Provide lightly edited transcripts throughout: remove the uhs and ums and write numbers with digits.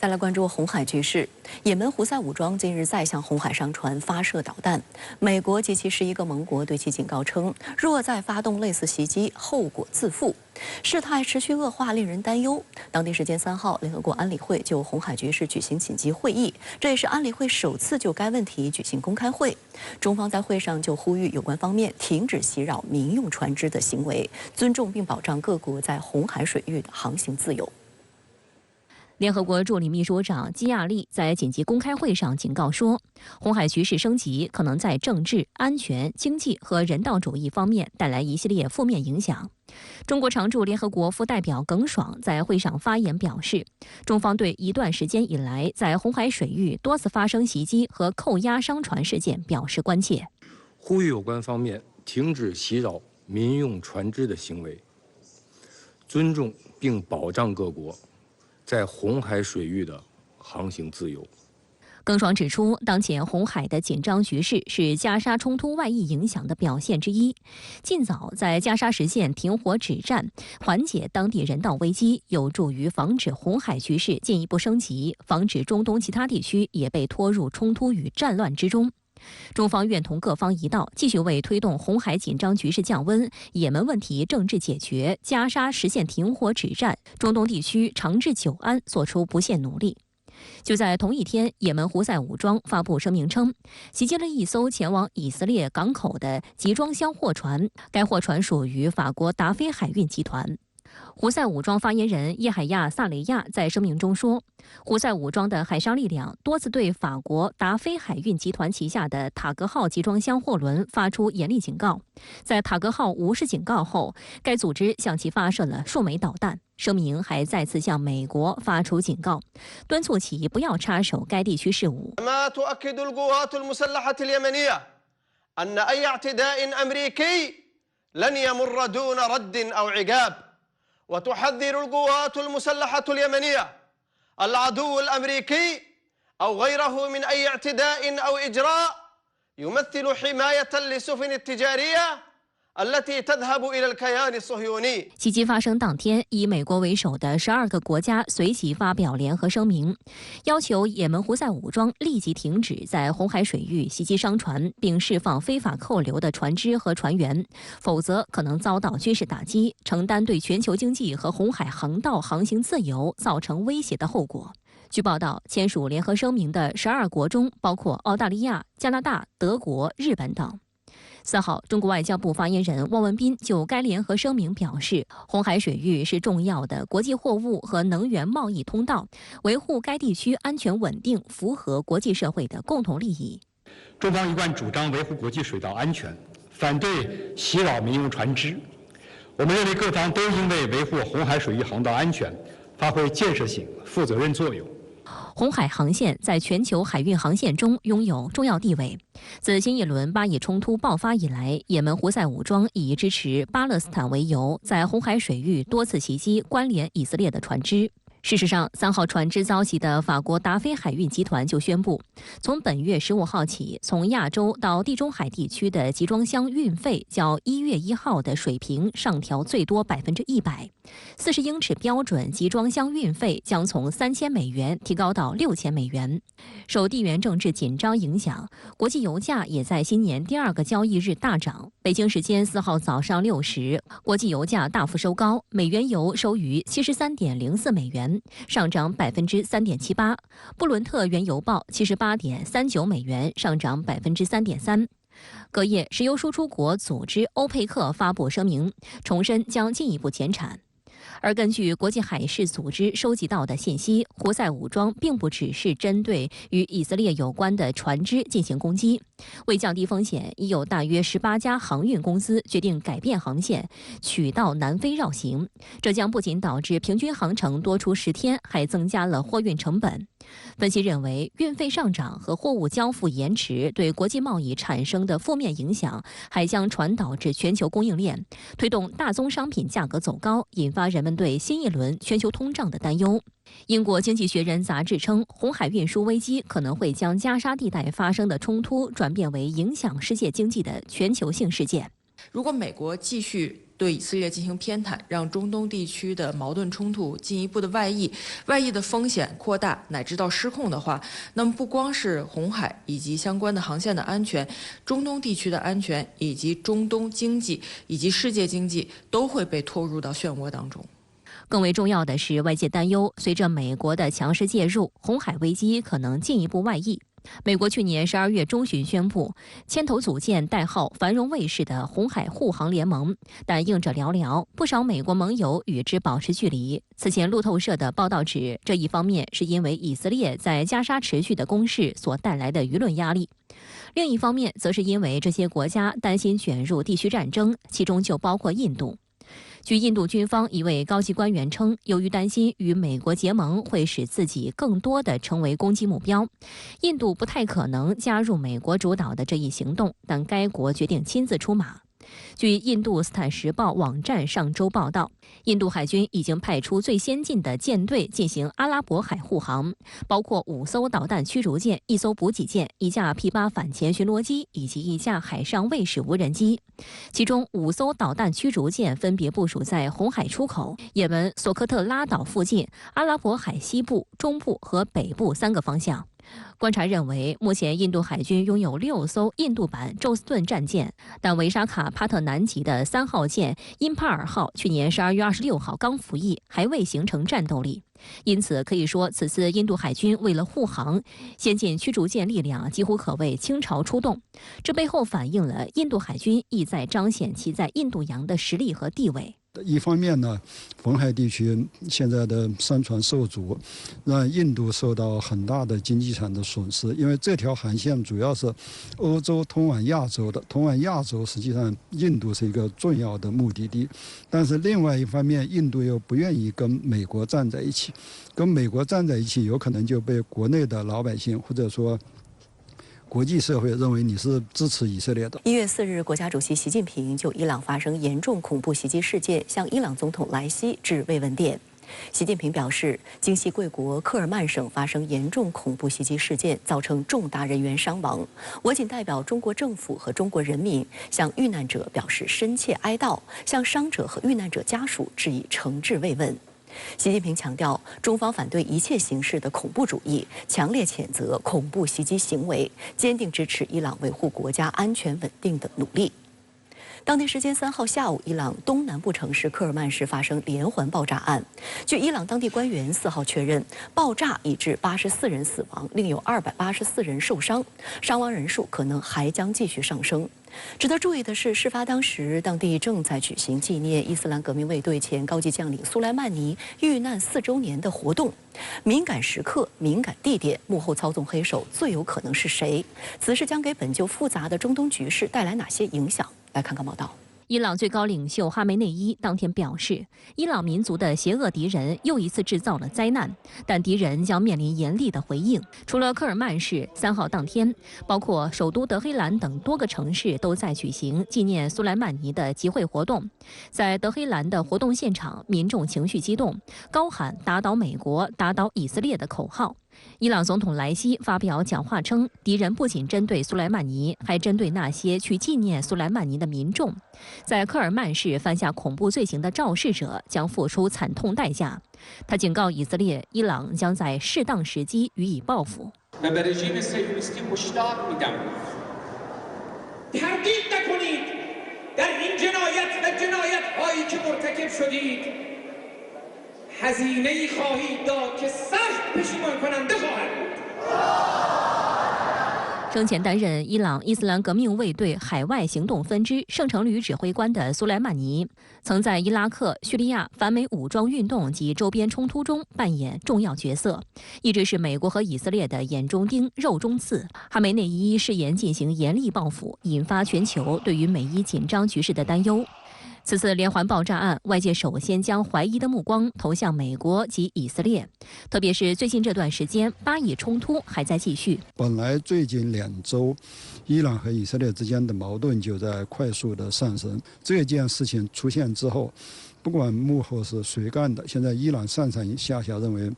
再来关注红海局势。也门胡塞武装近日再向红海商船发射导弹，美国及其11个盟国对其警告称，若再发动类似袭击，后果自负。事态持续恶化，令人担忧。当地时间3号，联合国安理会就红海局势举行紧急会议，这也是安理会首次就该问题举行公开会。中方在会上就呼吁有关方面停止袭扰民用船只的行为，尊重并保障各国在红海水域的航行自由。联合国助理秘书长基亚利在紧急公开会上警告说，红海局势升级可能在政治、安全、经济和人道主义方面带来一系列负面影响。中国常驻联合国副代表耿爽在会上发言表示，中方对一段时间以来在红海水域多次发生袭击和扣押商船事件表示关切，呼吁有关方面停止袭扰民用船只的行为，尊重并保障各国在红海水域的航行自由。耿爽指出，当前红海的紧张局势是加沙冲突外溢影响的表现之一。尽早在加沙实现停火止战，缓解当地人道危机，有助于防止红海局势进一步升级，防止中东其他地区也被拖入冲突与战乱之中。中方愿同各方一道，继续为推动红海紧张局势降温、也门问题政治解决、加沙实现停火止战、中东地区长治久安做出不懈努力。就在同一天，也门胡塞武装发布声明称，袭击了一艘前往以色列港口的集装箱货船，该货船属于法国达菲海运集团。胡塞武装发言人叶海亚·萨雷亚在声明中说，胡塞武装的海上力量多次对法国达菲海运集团旗下的塔格号集装箱货轮发出严厉警告。在塔格号无视警告后，该组织向其发射了数枚导弹。声明还再次向美国发出警告，敦促其不要插手该地区事务。وتحذر القوات المسلحة اليمنية العدو الأمريكي أو غيره من أي اعتداء أو إجراء يمثل حماية للسفن التجارية التي تذهب إلى الكيان الصهيوني。袭击发生当天，以美国为首的12个国家随即发表联合声明，要求也门胡塞武装立即停止在红海水域袭击商船，并释放非法扣留的船只和船员，否则可能遭到军事打击，承担对全球经济和红海航道航行自由造成威胁的后果。据报道，签署联合声明的12国中包括澳大利亚、加拿大、德国、日本等。4号，中国外交部发言人汪文斌就该联合声明表示，红海水域是重要的国际货物和能源贸易通道，维护该地区安全稳定符合国际社会的共同利益。中方一贯主张维护国际水道安全，反对袭扰民用船只。我们认为各方都应为维护红海水域航道安全发挥建设性、负责任作用。红海航线在全球海运航线中拥有重要地位。自新一轮巴以冲突爆发以来，也门胡塞武装以支持巴勒斯坦为由，在红海水域多次袭击关联以色列的船只。事实上，3号船只遭袭的法国达菲海运集团就宣布，从本月15号起，从亚洲到地中海地区的集装箱运费较1月1号的水平上调最多100%，40英尺标准集装箱运费将从$3000提高到$6000。受地缘政治紧张影响，国际油价也在新年第2个交易日大涨。北京时间4号早上6时，国际油价大幅收高，美原油收于73.04美元，上涨3.78%；布伦特原油报78.39美元，上涨3.3%。隔夜，石油输出国组织欧佩克发布声明，重申将进一步减产。而根据国际海事组织收集到的信息，胡塞武装并不只是针对与以色列有关的船只进行攻击。为降低风险，已有大约18家航运公司决定改变航线，取道南非绕行。这将不仅导致平均航程多出10天，还增加了货运成本。分析认为，运费上涨和货物交付延迟对国际贸易产生的负面影响，还将传导至全球供应链，推动大宗商品价格走高，引发人们对新一轮全球通胀的担忧。英国经济学人杂志称，红海运输危机可能会将加沙地带发生的冲突转变为影响世界经济的全球性事件。如果美国继续对以色列进行偏袒，让中东地区的矛盾冲突进一步的外溢的风险扩大，乃至到失控的话，那么不光是红海以及相关的航线的安全，中东地区的安全以及中东经济以及世界经济都会被拖入到漩涡当中。更为重要的是，外界担忧，随着美国的强势介入，红海危机可能进一步外溢。美国去年12月中旬宣布牵头组建代号繁荣卫士的红海护航联盟，但应者寥寥，不少美国盟友与之保持距离。此前路透社的报道指，这一方面是因为以色列在加沙持续的攻势所带来的舆论压力，另一方面则是因为这些国家担心卷入地区战争，其中就包括印度。据印度军方一位高级官员称，由于担心与美国结盟会使自己更多地成为攻击目标，印度不太可能加入美国主导的这一行动，但该国决定亲自出马。据印度斯坦时报网站上周报道，印度海军已经派出最先进的舰队进行阿拉伯海护航，包括5艘导弹驱逐舰、1艘补给舰、1架 P-8反潜巡逻机以及1架海上卫士无人机。其中5艘导弹驱逐舰分别部署在红海出口、也门索科特拉岛附近、阿拉伯海西部、中部和北部3个方向。观察认为，目前印度海军拥有6艘印度版宙斯盾战舰，但维沙卡帕特南级的3号舰因帕尔号去年12月26号刚服役，还未形成战斗力。因此可以说，此次印度海军为了护航，先进驱逐舰力量几乎可谓倾巢出动。这背后反映了印度海军意在彰显其在印度洋的实力和地位。一方面呢，红海地区现在的商船受阻，让印度受到很大的经济上的损失。因为这条航线主要是欧洲通往亚洲的，通往亚洲实际上印度是一个重要的目的地。但是另外一方面，印度又不愿意跟美国站在一起，跟美国站在一起，有可能就被国内的老百姓或者说国际社会认为你是支持以色列的。1月4日，国家主席习近平就伊朗发生严重恐怖袭击事件向伊朗总统莱西致慰问电。习近平表示，今夕贵国科尔曼省发生严重恐怖袭击事件，造成重大人员伤亡。我谨代表中国政府和中国人民向遇难者表示深切哀悼，向伤者和遇难者家属致以诚挚慰问。习近平强调，中方反对一切形式的恐怖主义，强烈谴责恐怖袭击行为，坚定支持伊朗维护国家安全稳定的努力。当地时间3号下午，伊朗东南部城市科尔曼市发生连环爆炸案。据伊朗当地官员4号确认，爆炸已致84人死亡，另有284人受伤，伤亡人数可能还将继续上升。值得注意的是，事发当时，当地正在举行纪念伊斯兰革命卫队前高级将领苏莱曼尼遇难4周年的活动。敏感时刻、敏感地点，幕后操纵黑手最有可能是谁？此事将给本就复杂的中东局势带来哪些影响？来看看报道。伊朗最高领袖哈梅内伊当天表示，伊朗民族的邪恶敌人又一次制造了灾难，但敌人将面临严厉的回应。除了科尔曼市，3号当天，包括首都德黑兰等多个城市都在举行纪念苏莱曼尼的集会活动。在德黑兰的活动现场，民众情绪激动，高喊“打倒美国，打倒以色列”的口号。伊朗总统莱西发表讲话称，敌人不仅针对苏莱曼尼，还针对那些去纪念苏莱曼尼的民众。在科尔曼市犯下恐怖罪行的肇事者将付出惨痛代价。他警告以色列，伊朗将在适当时机予以报复。هزینه‌ای خواهید داد که سخت پشیمان کننده خواهد بود。生前担任伊朗伊斯兰革命卫队海外行动分支圣城旅指挥官的苏莱曼尼，曾在伊拉克、叙利亚反美武装运动及周边冲突中扮演重要角色，一直是美国和以色列的眼中钉、肉中刺。哈梅内伊誓言进行严厉报复，引发全球对于美伊紧张局势的担忧。此次连环爆炸案，外界首先将怀疑的目光投向美国及以色列，特别是最近这段时间，巴以冲突还在继续。本来最近2周，伊朗和以色列之间的矛盾就在快速的上升。这件事情出现之后，不管幕后是谁干的，现在伊朗上上下下认为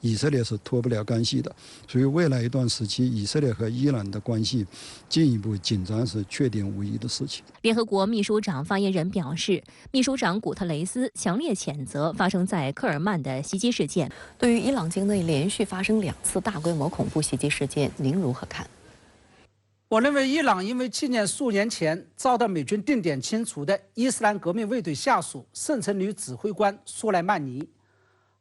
以色列是脱不了干系的，所以未来一段时期，以色列和伊朗的关系进一步紧张是确定无疑的事情。联合国秘书长发言人表示，秘书长古特雷斯强烈谴责发生在科尔曼的袭击事件。对于伊朗境内连续发生2次大规模恐怖袭击事件，您如何看？我认为伊朗因为纪念数年前遭到美军定点清除的伊斯兰革命卫队下属圣城旅指挥官苏莱曼尼，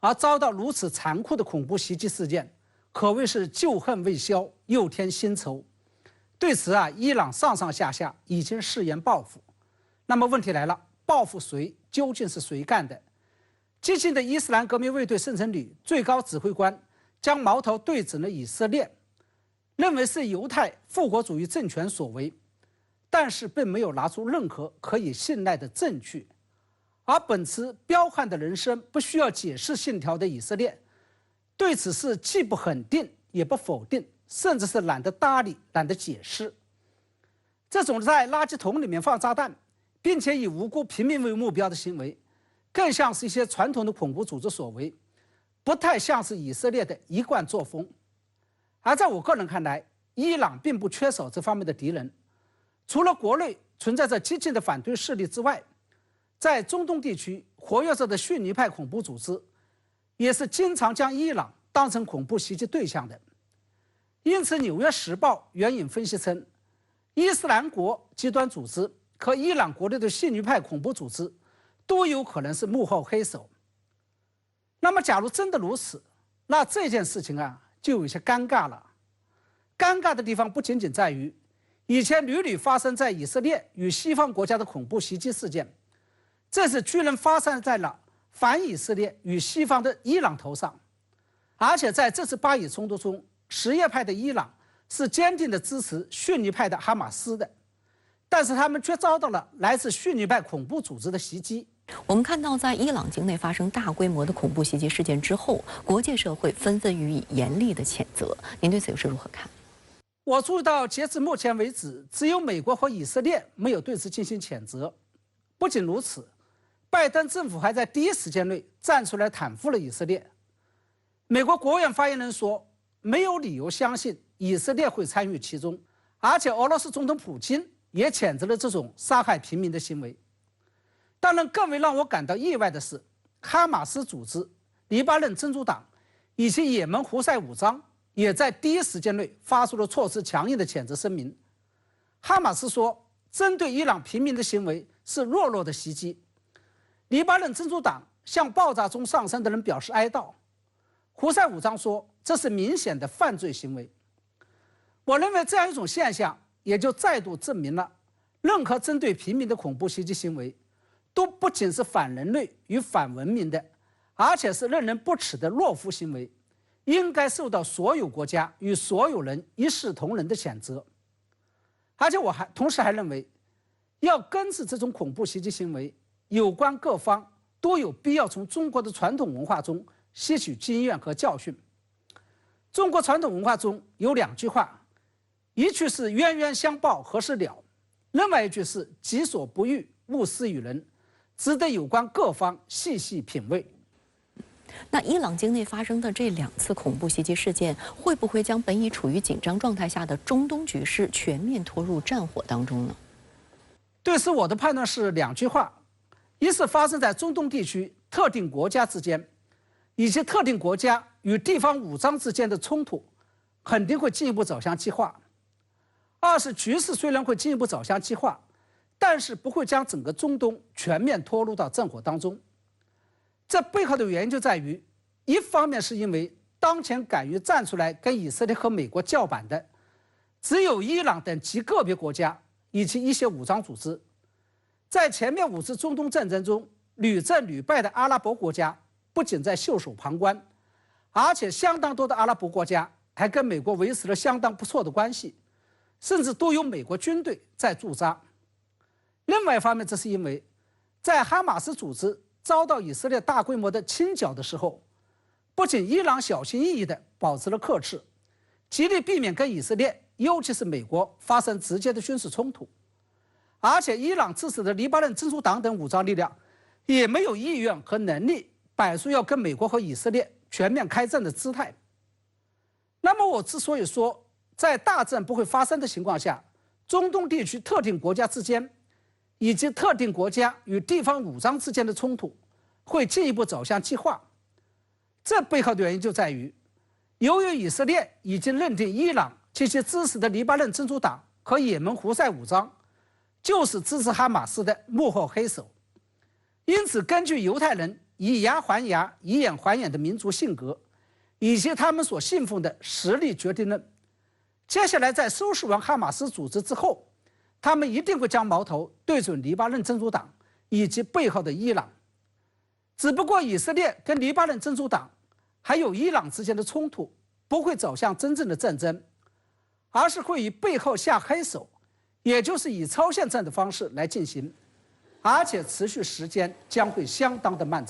而遭到如此残酷的恐怖袭击事件，可谓是旧恨未消，又添新仇。对此伊朗上上下下已经誓言报复。那么问题来了，报复谁？究竟是谁干的？激进的伊斯兰革命卫队圣城旅最高指挥官将矛头对准了以色列，认为是犹太复国主义政权所为，但是并没有拿出任何可以信赖的证据。而本持彪悍的人生不需要解释信条的以色列，对此事既不肯定也不否定，甚至是懒得搭理、懒得解释。这种在垃圾桶里面放炸弹，并且以无辜平民为目标的行为，更像是一些传统的恐怖组织所为，不太像是以色列的一贯作风。而在我个人看来，伊朗并不缺少这方面的敌人，除了国内存在着激进的反对势力之外，在中东地区活跃着的逊尼派恐怖组织，也是经常将伊朗当成恐怖袭击对象的。因此，《纽约时报》援引分析称，伊斯兰国极端组织和伊朗国内的逊尼派恐怖组织都有可能是幕后黑手。那么，假如真的如此，那这件事情就有些尴尬了。尴尬的地方不仅仅在于，以前屡屡发生在以色列与西方国家的恐怖袭击事件，这次居然发生在了反以色列与西方的伊朗头上。而且在这次巴以冲突中，什叶派的伊朗是坚定的支持逊尼派的哈马斯的，但是他们却遭到了来自逊尼派恐怖组织的袭击。我们看到，在伊朗境内发生大规模的恐怖袭击事件之后，国际社会纷纷予以严厉的谴责。您对此又是如何看？我注意到，截至目前为止，只有美国和以色列没有对此进行谴责。不仅如此，拜登政府还在第一时间内站出来袒护了以色列。美国国务院发言人说，没有理由相信以色列会参与其中，而且俄罗斯总统普京也谴责了这种杀害平民的行为。当然，更为让我感到意外的是，哈马斯组织、黎巴嫩真主党以及也门胡塞武装也在第一时间内发出了措辞强硬的谴责声明。哈马斯说，针对伊朗平民的行为是弱弱的袭击。黎巴嫩真主党向爆炸中丧生的人表示哀悼。胡塞武装说，这是明显的犯罪行为。我认为这样一种现象，也就再度证明了，任何针对平民的恐怖袭击行为，都不仅是反人类与反文明的，而且是令人不齿的懦夫行为，应该受到所有国家与所有人一视同仁的谴责。而且我同时还认为，要根治这种恐怖袭击行为，有关各方都有必要从中国的传统文化中吸取经验和教训。中国传统文化中有2句话，一句是冤冤相报何时了，另外一句是己所不欲勿施于人，值得有关各方细细品味。那伊朗境内发生的这2次恐怖袭击事件，会不会将本已处于紧张状态下的中东局势全面拖入战火当中呢？对此，我的判断是2句话：一是发生在中东地区特定国家之间，以及特定国家与地方武装之间的冲突，肯定会进一步走向激化；二是局势虽然会进一步走向激化，但是不会将整个中东全面拖入到战火当中。这背后的原因就在于，一方面是因为当前敢于站出来跟以色列和美国叫板的，只有伊朗等极个别国家以及一些武装组织。在前面5次中东战争中屡战屡败的阿拉伯国家，不仅在袖手旁观，而且相当多的阿拉伯国家还跟美国维持了相当不错的关系，甚至都有美国军队在驻扎。另外一方面，这是因为在哈马斯组织遭到以色列大规模的清剿的时候，不仅伊朗小心翼翼地保持了克制，极力避免跟以色列，尤其是美国发生直接的军事冲突，而且伊朗支持的黎巴嫩真主党等武装力量也没有意愿和能力摆出要跟美国和以色列全面开战的姿态。那么我之所以说在大战不会发生的情况下，中东地区特定国家之间以及特定国家与地方武装之间的冲突会进一步走向激化，这背后的原因就在于，由于以色列已经认定伊朗及其支持的黎巴嫩真主党和也门胡塞武装就是支持哈马斯的幕后黑手，因此根据犹太人以牙还牙、以眼还眼的民族性格，以及他们所信奉的实力决定论，接下来在收拾完哈马斯组织之后，他们一定会将矛头对准黎巴嫩真主党以及背后的伊朗。只不过以色列跟黎巴嫩真主党还有伊朗之间的冲突不会走向真正的战争，而是会以背后下黑手，也就是以超限战的方式来进行，而且持续时间将会相当的漫长。